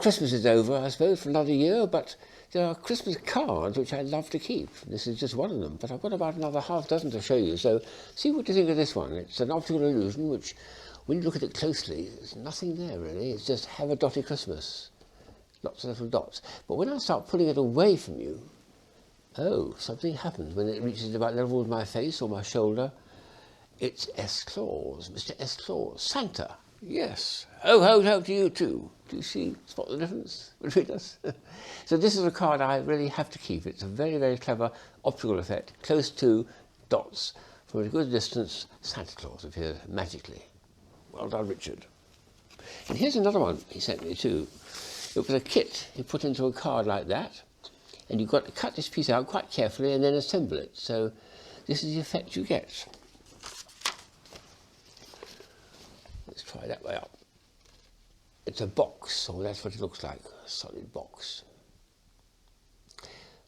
Christmas is over, I suppose, for another year, but there are Christmas cards which I'd love to keep. This is just one of them, but I've got about another half dozen to show you. So see what you think of this one. It's an optical illusion which, when you look at it closely, there's nothing there really. It's just have a dotty Christmas. Lots of little dots. But when I start pulling it away from you, oh, something happens. When it reaches about level with my face or my shoulder, it's S. Claus, Mr. S. Claus, Santa. Yes. Ho, ho, ho to you too. Do you see, spot the difference between us? So this is a card I really have to keep. It's a very, very clever optical effect. Close to dots. From a good distance, Santa Claus appears magically. Well done, Richard. And here's another one he sent me too. It was a kit he put into a card like that. And you've got to cut this piece out quite carefully and then assemble it. So this is the effect you get. Let's try that way up. It's a box, so that's what it looks like, a solid box.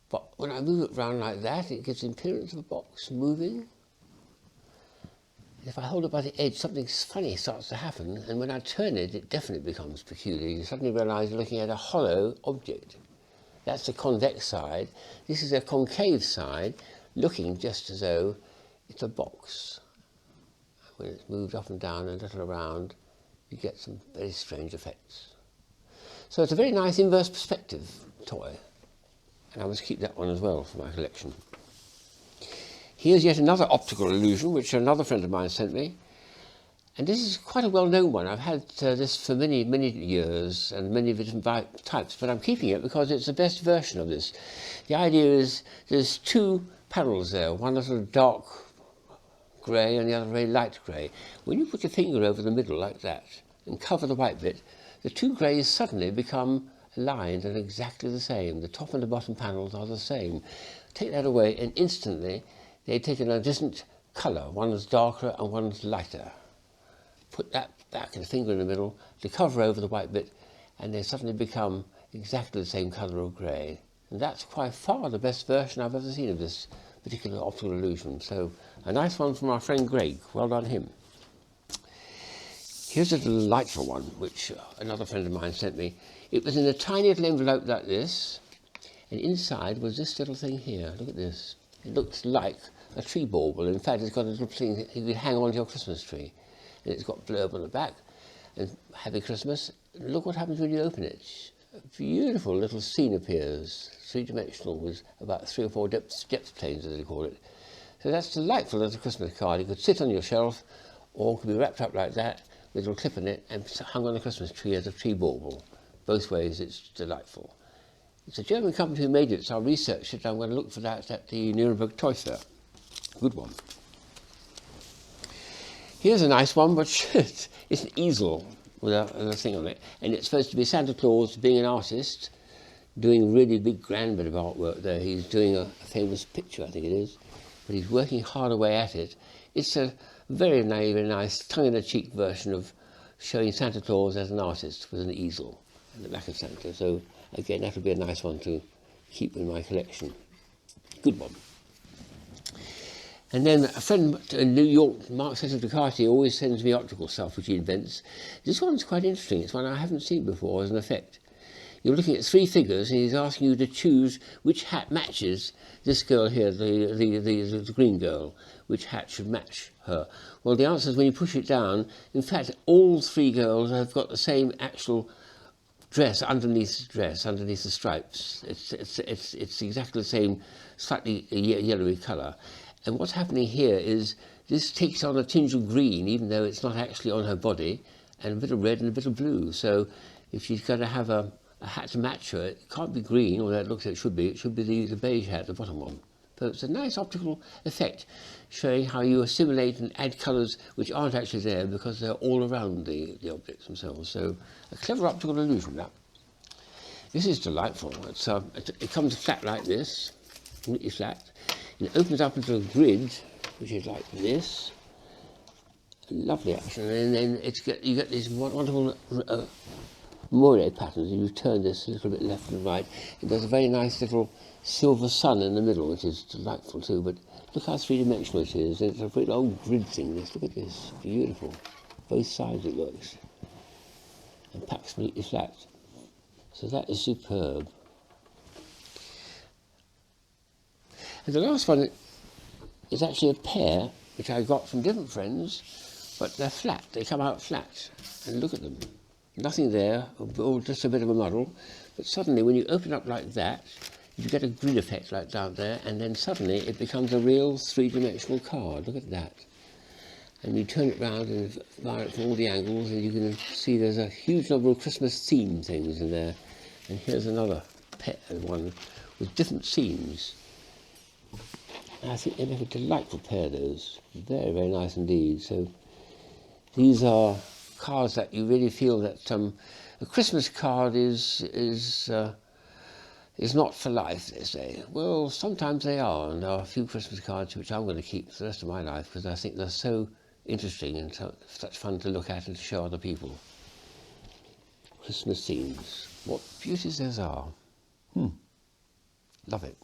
But when I move it around like that, it gives the appearance of a box moving. And if I hold it by the edge, something funny starts to happen, and when I turn it, it definitely becomes peculiar. You suddenly realise you're looking at a hollow object. That's the convex side. This is a concave side, looking just as though it's a box. When it's moved up and down and a little around, you get some very strange effects. So it's a very nice inverse perspective toy, and I must keep that one as well for my collection. Here's yet another optical illusion, which another friend of mine sent me, and this is quite a well-known one. I've had this for many, many years and many different types, but I'm keeping it because it's the best version of this. The idea is there's two panels there, one a sort of dark grey and the other very light grey. When you put your finger over the middle like that and cover the white bit, the two greys suddenly become aligned and exactly the same. The top and the bottom panels are the same. Take that away and instantly they take a different colour. One is darker and one is lighter. Put that back and the finger in the middle to cover over the white bit and they suddenly become exactly the same colour of grey. And that's quite far the best version I've ever seen of this particular optical illusion. So a nice one from our friend Greg. Well done him. Here's a delightful one which another friend of mine sent me. It was in a tiny little envelope like this, and inside was this little thing here. Look at this. It looks like a tree bauble. In fact, it's got a little thing that you can hang on to your Christmas tree. And it's got blurb on the back. And Happy Christmas. Look what happens when you open it. A beautiful little scene appears, three-dimensional, with about 3 or 4 depth planes, as they call it. So that's delightful as a Christmas card. It could sit on your shelf, or could be wrapped up like that, with a little clip in it, and hung on the Christmas tree as a tree bauble. Both ways, it's delightful. It's a German company who made it, so I researched it. I'm going to look for that at the Nuremberg Toy Fair. Good one. Here's a nice one, which it's an easel with a thing on it, and it's supposed to be Santa Claus being an artist, doing a really big grand bit of artwork there. He's doing a famous picture, I think it is, but he's working hard away at it. It's a very nice tongue-in-cheek version of showing Santa Claus as an artist with an easel and the back of Santa. So again, that'll be a nice one to keep in my collection. Good one. And then a friend in New York, Mark Cecil Ducati, always sends me optical stuff which he invents. This one's quite interesting. It's one I haven't seen before as an effect. You're looking at 3 figures and he's asking you to choose which hat matches this girl here, the green girl. Which hat should match her? Well, the answer is when you push it down. In fact, all 3 girls have got the same actual dress underneath the stripes. It's exactly the same, slightly yellowy colour. And what's happening here is this takes on a tinge of green, even though it's not actually on her body, and a bit of red and a bit of blue. So if she's going to have a hat to match her, it can't be green, although it looks like it should be. It should be the beige hat, the bottom one. So it's a nice optical effect, showing how you assimilate and add colours which aren't actually there because they're all around the objects themselves. So a clever optical illusion, that. This is delightful. It comes flat like this, neatly flat. It opens up into a grid, which is like this. Lovely action, and then you get these wonderful moire patterns. You turn this a little bit left and right. It does a very nice little silver sun in the middle, which is delightful too. But look how three-dimensional it is. It's a great old grid thing. Look at this, beautiful. Both sides it works, and packs neatly flat. So that is superb. And the last one is actually a pair which I got from different friends, but they're flat, they come out flat. And look at them. Nothing there, or just a bit of a muddle, but suddenly when you open up like that, you get a grid effect like down there, and then suddenly it becomes a real three-dimensional card. Look at that. And you turn it round and fire it from all the angles, and you can see there's a huge number of Christmas theme things in there. And here's another pet one with different scenes. And I think they make a delightful pair, those. Very, very nice indeed. So these are cards that you really feel that a Christmas card is not for life, they say. Well, sometimes they are, and there are a few Christmas cards which I'm going to keep for the rest of my life because I think they're so interesting and such fun to look at and to show other people. Christmas scenes. What beauties those are. Love it.